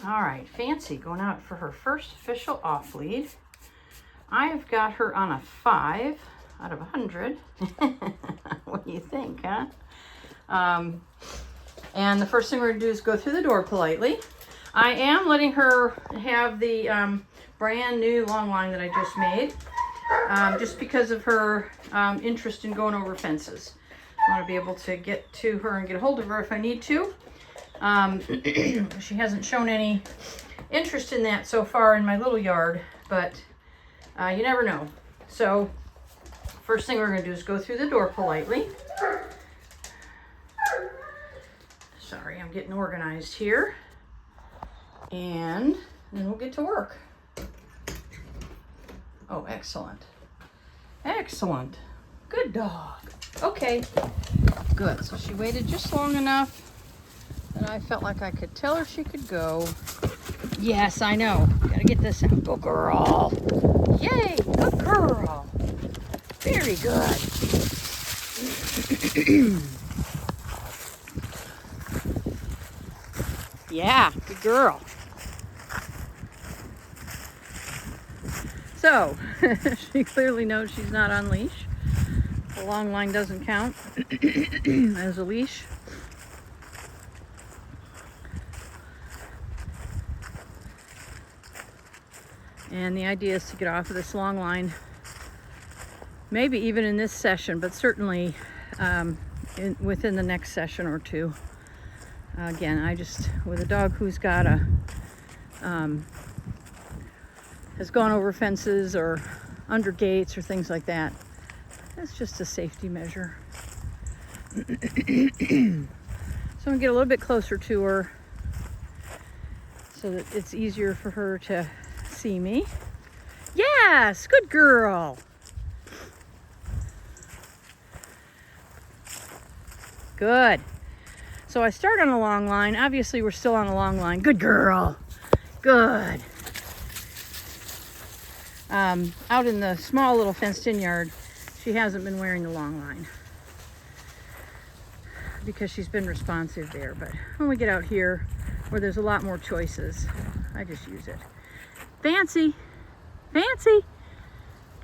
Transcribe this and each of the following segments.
All right, Fancy going out for her first official off lead. I've got her on a 5 out of 100. What do you think, huh? And the first thing we're gonna do is go through the door politely. I am letting her have the brand new long line that I just made, just because of her interest in going over fences. I want to be able to get to her and get a hold of her if I need to. She hasn't shown any interest in that so far in my little yard, but you never know. So first thing we're going to do is go through the door politely. Sorry, I'm getting organized here. And then we'll get to work. Oh, excellent. Excellent. Good dog. Okay, good. So she waited just long enough that I felt like I could tell her she could go. Yes, I know. Gotta get this out. Go girl. Yay, good girl. Very good. Yeah, good girl. So, she clearly knows she's not on leash. The long line doesn't count as a leash. And the idea is to get off of this long line, maybe even in this session, but certainly within the next session or two. Again, I just, with a dog who's got has gone over fences or under gates or things like that, that's just a safety measure. So I'm gonna get a little bit closer to her so that it's easier for her to see me. Yes, good girl. Good. So I start on a long line. Obviously we're still on a long line. Good girl. Good. Out in the small little fenced-in yard, she hasn't been wearing the long line because she's been responsive there. But when we get out here where there's a lot more choices, I just use it. Fancy, Fancy.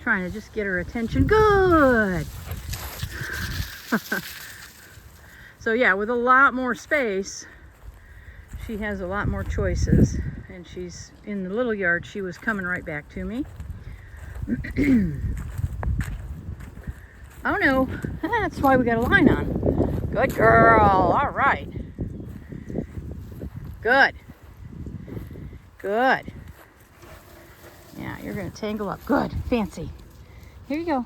Trying to just get her attention. Good. So yeah, with a lot more space, she has a lot more choices. And she's in the little yard, she was coming right back to me. Oh no, that's why we got a line on. Good girl, all right. Good. Good. Yeah, you're gonna tangle up. Good, Fancy. Here you go.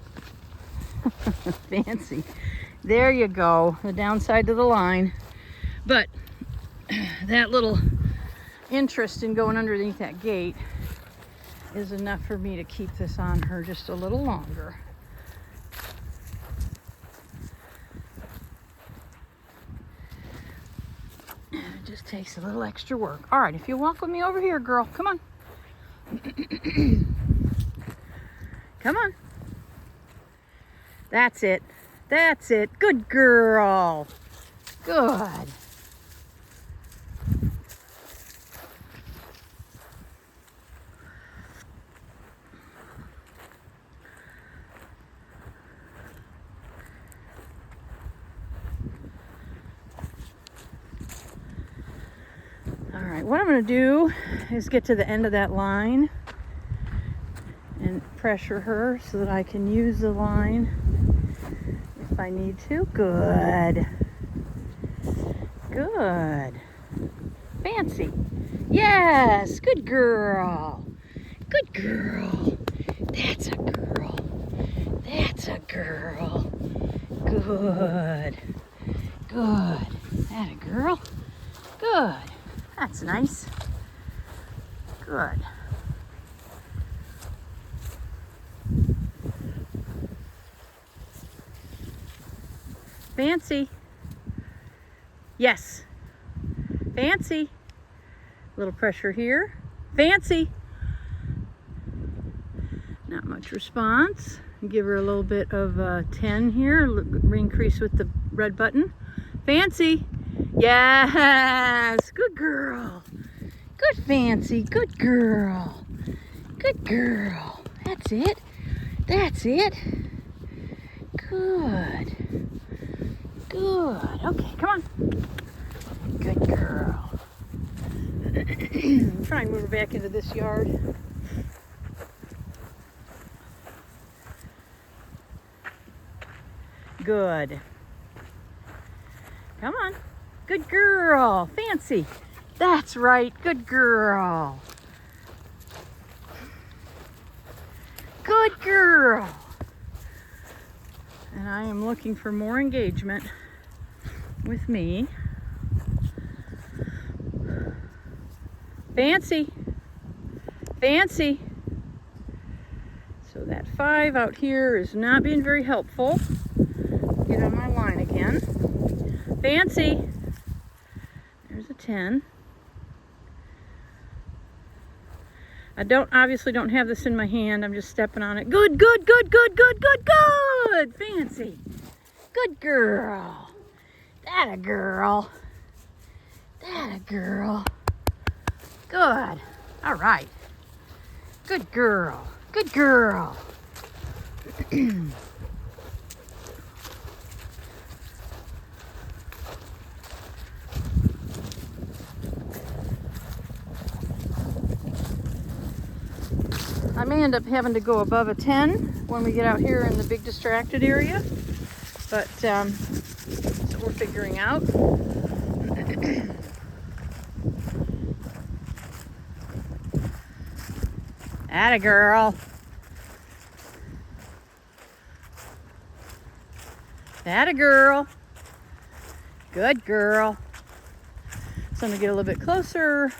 Fancy. There you go, the downside to the line. But that little interest in going underneath that gate is enough for me to keep this on her just a little longer. It just takes a little extra work. All right, if you walk with me over here, girl, come on. Come on. That's it. That's it. Good girl. Good. What I'm going to do is get to the end of that line and pressure her so that I can use the line if I need to. Good. Good. Fancy. Yes, good girl. Good girl. That's a girl. That's a girl. Good. Good. That a girl. Good. That's nice. Good. Fancy. Yes. Fancy. Little pressure here. Fancy. Not much response. Give her a little bit of 10 here. Increase with the red button. Fancy. Yes. Good girl. Good, Fancy. Good girl. Good girl. That's it. That's it. Good. Good. Okay, come on. Good girl. I'm trying to move her back into this yard. Good. Come on. Good girl. Fancy. That's right. Good girl. Good girl. And I am looking for more engagement with me. Fancy. Fancy. So that 5 out here is not being very helpful. Get on my line again. Fancy. There's a 10. I obviously don't have this in my hand. I'm just stepping on it. Good, good, good, good, good, good, good. Fancy. Good girl. That a girl. That a girl. Good. All right. Good girl. Good girl. I may end up having to go above a 10 when we get out here in the big distracted area, but so we're figuring out. Atta girl. Atta girl. Good girl. So I'm gonna get a little bit closer.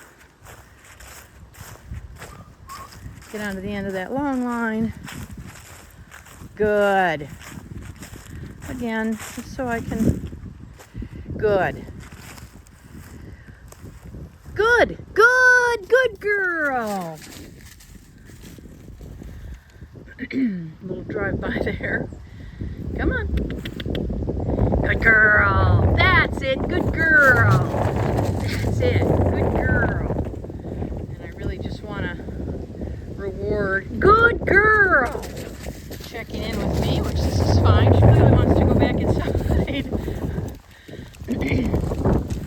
Get onto the end of that long line. Good. Again, just so I can. Good. Good. Good. Good girl. Little drive by there. Come on. Good girl. That's it. Good girl. That's it. Good girl. And I really just want to reward. Good girl. Checking in with me, which this is fine. She clearly wants to go back inside.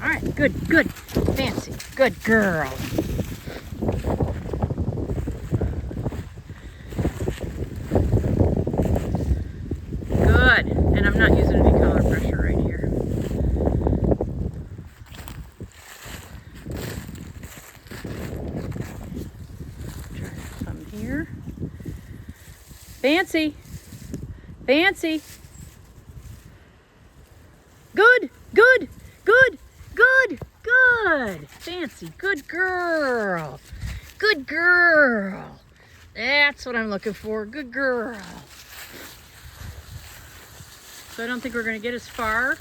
All right. Good. Good. Fancy. Good girl. Good. And I'm not using any collar pressure right here. Try some here. Fancy. Fancy. Good. Good. Good. Good. Good. Fancy. Good girl. Good girl. That's what I'm looking for. Good girl. So I don't think we're going to get as far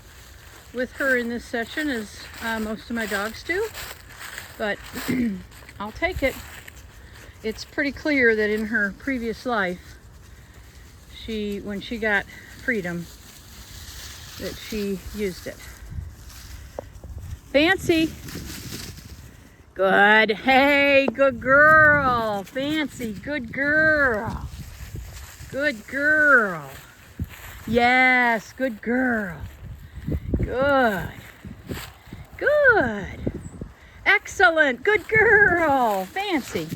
with her in this session as most of my dogs do. But I'll take it. It's pretty clear that in her previous life, when she got freedom, that she used it. Fancy. Good. Hey, good girl. Fancy. Good girl. Good girl. Yes, good girl. Good. Good. Excellent. Good girl. Fancy.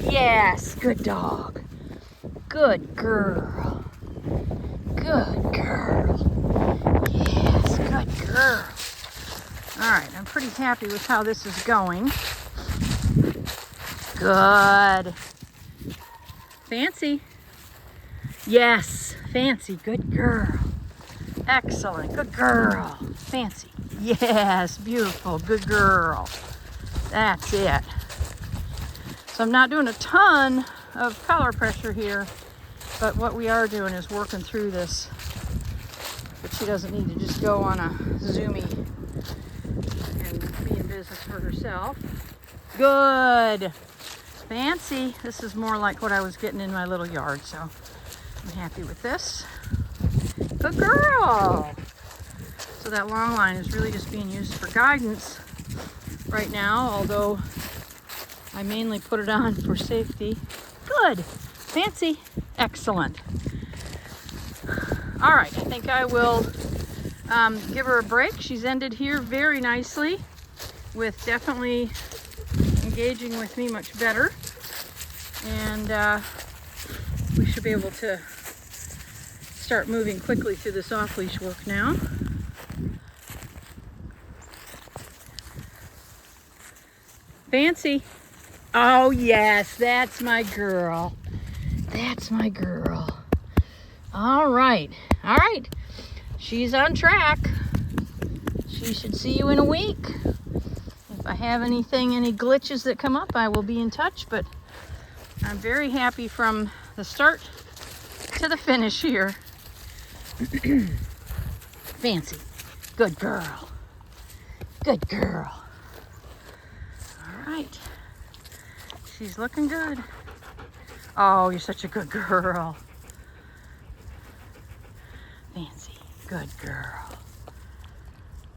Yes, good dog. Good girl. Good girl. Yes, good girl. All right, I'm pretty happy with how this is going. Good. Fancy. Yes, Fancy. Good girl. Excellent. Good girl. Fancy. Yes, beautiful. Good girl. That's it. So I'm not doing a ton of collar pressure here, but what we are doing is working through this. But she doesn't need to just go on a zoomy and be in business for herself. Good. Fancy. This is more like what I was getting in my little yard, so I'm happy with this. Good girl. So that long line is really just being used for guidance right now, although I mainly put it on for safety. Good. Fancy. Excellent. All right, I think I will give her a break. She's ended here very nicely with definitely engaging with me much better. And we should be able to start moving quickly through this off-leash work now. Fancy. Oh yes, that's my girl. That's my girl. All right. All right. She's on track. She should see you in a week. If I have any glitches that come up, I will be in touch, but I'm very happy from the start to the finish here. Fancy. Good girl. Good girl. All right. She's looking good. Oh, you're such a good girl. Fancy. Good girl.